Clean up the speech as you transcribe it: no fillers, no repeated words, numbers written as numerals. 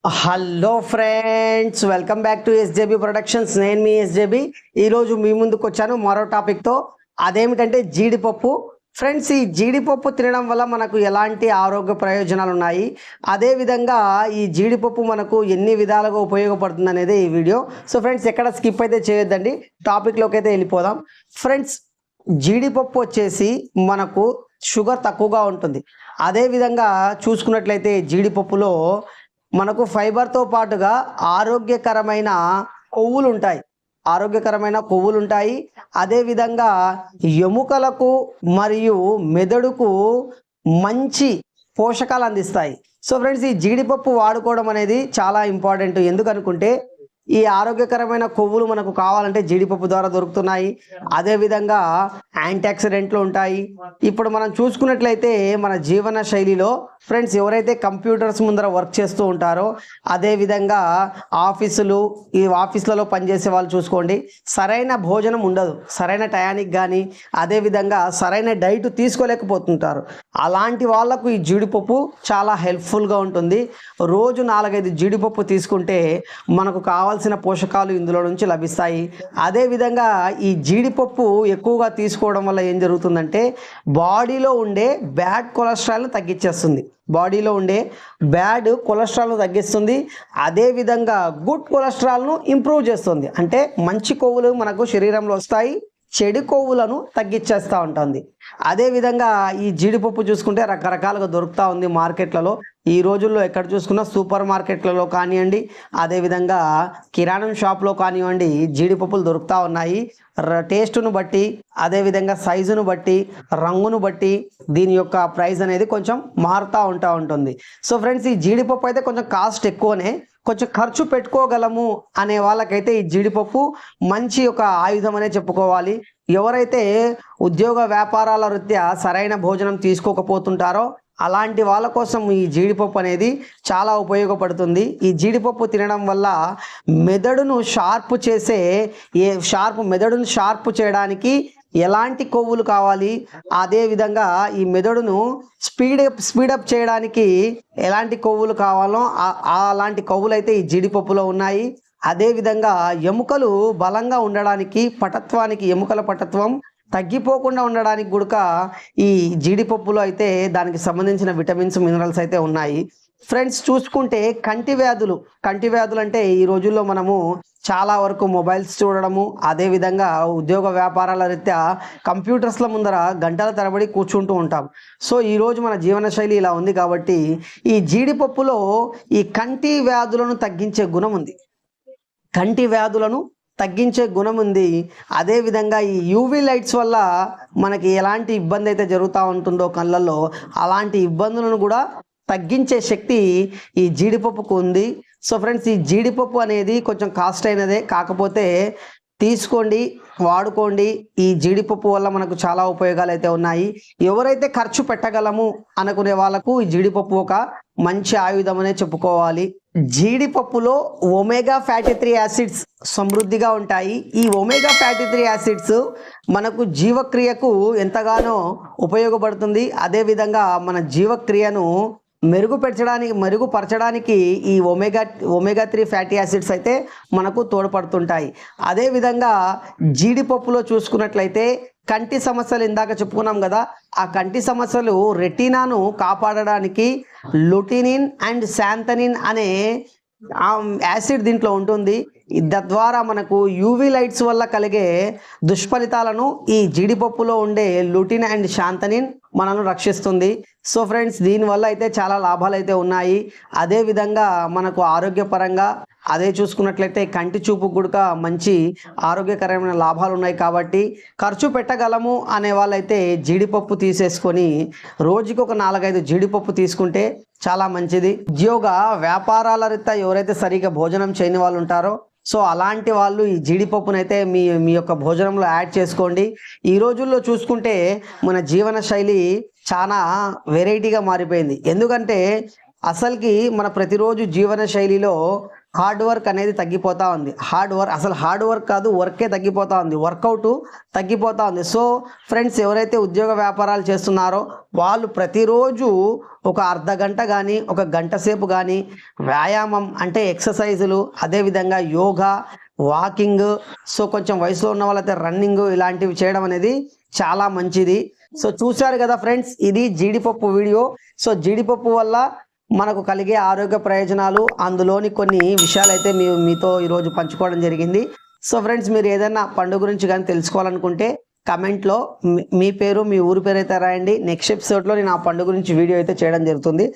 Hello friends, welcome back to SJB productions. నేను మీ ఎస్జేబీ. ఈరోజు మీ ముందుకు వచ్చాను మరో టాపిక్తో. అదేమిటంటే జీడిపప్పు. ఫ్రెండ్స్, ఈ జీడిపప్పు తినడం వల్ల మనకు ఎలాంటి ఆరోగ్య ప్రయోజనాలు ఉన్నాయి, అదేవిధంగా ఈ జీడిపప్పు మనకు ఎన్ని విధాలుగా ఉపయోగపడుతుంది అనేది ఈ వీడియో. సో ఫ్రెండ్స్, ఎక్కడ స్కిప్ అయితే చేయొద్దండి, టాపిక్లోకి అయితే వెళ్ళిపోదాం. ఫ్రెండ్స్, జీడిపప్పు వచ్చేసి మనకు షుగర్ తక్కువగా ఉంటుంది. అదేవిధంగా చూసుకున్నట్లయితే జీడిపప్పులో మనకు ఫైబర్తో పాటుగా ఆరోగ్యకరమైన కొవ్వులు ఉంటాయి. అదేవిధంగా ఎముకలకు మరియు మెదడుకు మంచి పోషకాలు అందిస్తాయి. సో ఫ్రెండ్స్, ఈ జీడిపప్పు వాడుకోవడం అనేది చాలా ఇంపార్టెంట్. ఎందుకనుకుంటే ఈ ఆరోగ్యకరమైన కొవ్వులు మనకు కావాలంటే జీడిపప్పు ద్వారా దొరుకుతున్నాయి. అదేవిధంగా యాంటీఆక్సిడెంట్లు ఉంటాయి. ఇప్పుడు మనం చూసుకున్నట్లయితే మన జీవన శైలిలో ఫ్రెండ్స్, ఎవరైతే కంప్యూటర్స్ ముందర వర్క్ చేస్తూ ఉంటారో, అదేవిధంగా ఈ ఆఫీసులలో పనిచేసే వాళ్ళు చూసుకోండి, సరైన భోజనం ఉండదు, సరైన టయానికి కానీ అదేవిధంగా సరైన డైట్ తీసుకోలేకపోతుంటారు. అలాంటి వాళ్లకు ఈ జీడిపప్పు చాలా హెల్ప్ఫుల్గా ఉంటుంది. రోజు 4-5 జీడిపప్పు తీసుకుంటే మనకు కావాల్సిన పోషకాలు ఇందులో నుంచి లభిస్తాయి. అదేవిధంగా ఈ జీడిపప్పు ఎక్కువగా తీసుకోవడం వల్ల ఏం జరుగుతుందంటే బాడీలో ఉండే బ్యాడ్ కొలెస్ట్రాల్ని తగ్గించేస్తుంది. తగ్గిస్తుంది. అదేవిధంగా గుడ్ కొలెస్ట్రాల్ను ఇంప్రూవ్ చేస్తుంది. అంటే మంచి కొవ్వులు మనకు శరీరంలో వస్తాయి, చెడు కొవ్వులను తగ్గించేస్తూ ఉంటుంది. అదేవిధంగా ఈ జీడిపప్పు చూసుకుంటే రకరకాలుగా దొరుకుతూ ఉంది మార్కెట్లలో. ఈ రోజుల్లో ఎక్కడ చూసుకున్నా సూపర్ మార్కెట్లలో కానివ్వండి, అదేవిధంగా కిరాణం షాప్లో కానివ్వండి, జీడిపప్పులు దొరుకుతూ ఉన్నాయి. టేస్టును బట్టి, అదేవిధంగా సైజును బట్టి, రంగును బట్టి దీని యొక్క ప్రైస్ అనేది కొంచెం మారుతూ ఉంటుంది. సో ఫ్రెండ్స్, ఈ జీడిపప్పు అయితే కొంచెం కాస్ట్ ఎక్కువనే, కొంచెం ఖర్చు పెట్టుకోగలము అనే వాళ్ళకైతే ఈ జీడిపప్పు మంచి ఒక ఆయుధం అనే చెప్పుకోవాలి. ఎవరైతే ఉద్యోగ వ్యాపారాల రీత్యా సరైన భోజనం తీసుకోకపోతుంటారో అలాంటి వాళ్ళ కోసం ఈ జీడిపప్పు అనేది చాలా ఉపయోగపడుతుంది. ఈ జీడిపప్పు తినడం వల్ల మెదడును షార్ప్ చేయడానికి ఎలాంటి కొవ్వులు కావాలి, అదేవిధంగా ఈ మెదడును స్పీడప్ చేయడానికి ఎలాంటి కొవ్వులు కావాలో అలాంటి కొవ్వులు అయితే ఈ జీడిపప్పులో ఉన్నాయి. అదేవిధంగా ఎముకలు బలంగా ఉండడానికి, ఎముకల పటత్వం తగ్గిపోకుండా ఉండడానికి కూడా ఈ జీడిపప్పులో అయితే దానికి సంబంధించిన విటమిన్స్, మినరల్స్ అయితే ఉన్నాయి. ఫ్రెండ్స్, చూసుకుంటే కంటి వ్యాధులు అంటే ఈ రోజుల్లో మనము చాలా వరకు మొబైల్స్ చూడడము, అదేవిధంగా ఉద్యోగ వ్యాపారాల రీత్యా కంప్యూటర్స్ల ముందర గంటల తరబడి కూర్చుంటూ ఉంటాం. సో ఈరోజు మన జీవనశైలి ఇలా ఉంది కాబట్టి ఈ జీడిపప్పులో ఈ కంటి వ్యాధులను తగ్గించే గుణం ఉంది. అదేవిధంగా ఈ యూవీ లైట్స్ వల్ల మనకి ఎలాంటి ఇబ్బంది అయితే జరుగుతూ ఉంటుందో కళ్ళల్లో, అలాంటి ఇబ్బందులను కూడా తగ్గించే శక్తి ఈ జీడిపప్పుకు ఉంది. సో ఫ్రెండ్స్, ఈ జీడిపప్పు అనేది కొంచెం కాస్ట్ అయినదే, కాకపోతే తీసుకోండి, వాడుకోండి. ఈ జీడిపప్పు వల్ల మనకు చాలా ఉపయోగాలు అయితే ఉన్నాయి. ఎవరైతే ఖర్చు పెట్టగలము అనుకునే వాళ్ళకు ఈ జీడిపప్పు ఒక మంచి ఆయుధం అనే చెప్పుకోవాలి. జీడిపప్పులో ఒమేగా ఫ్యాటీ 3 యాసిడ్స్ సమృద్ధిగా ఉంటాయి. ఈ ఒమేగా ఫ్యాటీ 3 యాసిడ్స్ మనకు జీవక్రియకు ఎంతగానో ఉపయోగపడుతుంది. అదేవిధంగా మన జీవక్రియను మెరుగుపరచడానికి ఈ ఒమేగా 3 ఫ్యాటీ యాసిడ్స్ అయితే మనకు తోడ్పడుతుంటాయి. అదేవిధంగా జీడిపప్పులో చూసుకున్నట్లయితే కంటి సమస్యలు ఇందాక చెప్పుకున్నాం కదా, ఆ కంటి సమస్యలు రెటీనాను కాపాడడానికి లుటినిన్ అండ్ శాంతనిన్ అనే యాసిడ్ దీంట్లో ఉంటుంది. తద్వారా మనకు యూవీ లైట్స్ వల్ల కలిగే దుష్ఫలితాలను ఈ జీడిపప్పులో ఉండే లుటిన్ అండ్ శాంతనిన్ మనల్ని రక్షిస్తుంది. సో ఫ్రెండ్స్, దీనివల్ల అయితే చాలా లాభాలు అయితే ఉన్నాయి. అదేవిధంగా మనకు ఆరోగ్యపరంగా అదే చూసుకున్నట్లయితే కంటి చూపు కూడా మంచి ఆరోగ్యకరమైన లాభాలు ఉన్నాయి. కాబట్టి ఖర్చు పెట్టగలము అనే వాళ్ళైతే జీడిపప్పు తీసేసుకొని రోజుకి ఒక 4-5 జీడిపప్పు తీసుకుంటే చాలా మంచిది. ఉద్యోగ వ్యాపారాల రీత్యా ఎవరైతే సరిగా భోజనం చేయని వాళ్ళు ఉంటారో, సో అలాంటి వాళ్ళు ఈ జీడిపప్పునైతే మీ యొక్క భోజనంలో యాడ్ చేసుకోండి. ఈ రోజుల్లో చూసుకుంటే మన జీవన శైలి చాలా వెరైటీగా మారిపోయింది. ఎందుకంటే అసలుకి మన ప్రతిరోజు జీవన శైలిలో హార్డ్ వర్క్ అనేది తగ్గిపోతూ ఉంది. అసలు హార్డ్ వర్క్ కాదు, వర్కే తగ్గిపోతూ ఉంది, వర్కౌట్ తగ్గిపోతూ ఉంది. సో ఫ్రెండ్స్, ఎవరైతే ఉద్యోగ వ్యాపారాలు చేస్తున్నారో వాళ్ళు ప్రతిరోజు ఒక అర్ధ గంట కానీ ఒక గంట సేపు కానీ వ్యాయామం అంటే ఎక్సర్సైజులు, అదేవిధంగా యోగా, వాకింగ్, సో కొంచెం వయసులో ఉన్న వాళ్ళైతే రన్నింగ్ ఇలాంటివి చేయడం అనేది చాలా మంచిది. సో చూశారు కదా ఫ్రెండ్స్, ఇది జీడిపప్పు వీడియో. సో జీడిపప్పు వల్ల మనకు కలిగే ఆరోగ్య ప్రయోజనాలు, అందులోని కొన్ని విషయాలు అయితే మీతో ఈరోజు పంచుకోవడం జరిగింది. సో ఫ్రెండ్స్, మీరు ఏదైనా పండుగ గురించి కానీ తెలుసుకోవాలనుకుంటే కమెంట్లో మీ పేరు, మీ ఊరి పేరు అయితే రాయండి. నెక్స్ట్ ఎపిసోడ్లో నేను ఆ పండుగ గురించి వీడియో అయితే చేయడం జరుగుతుంది.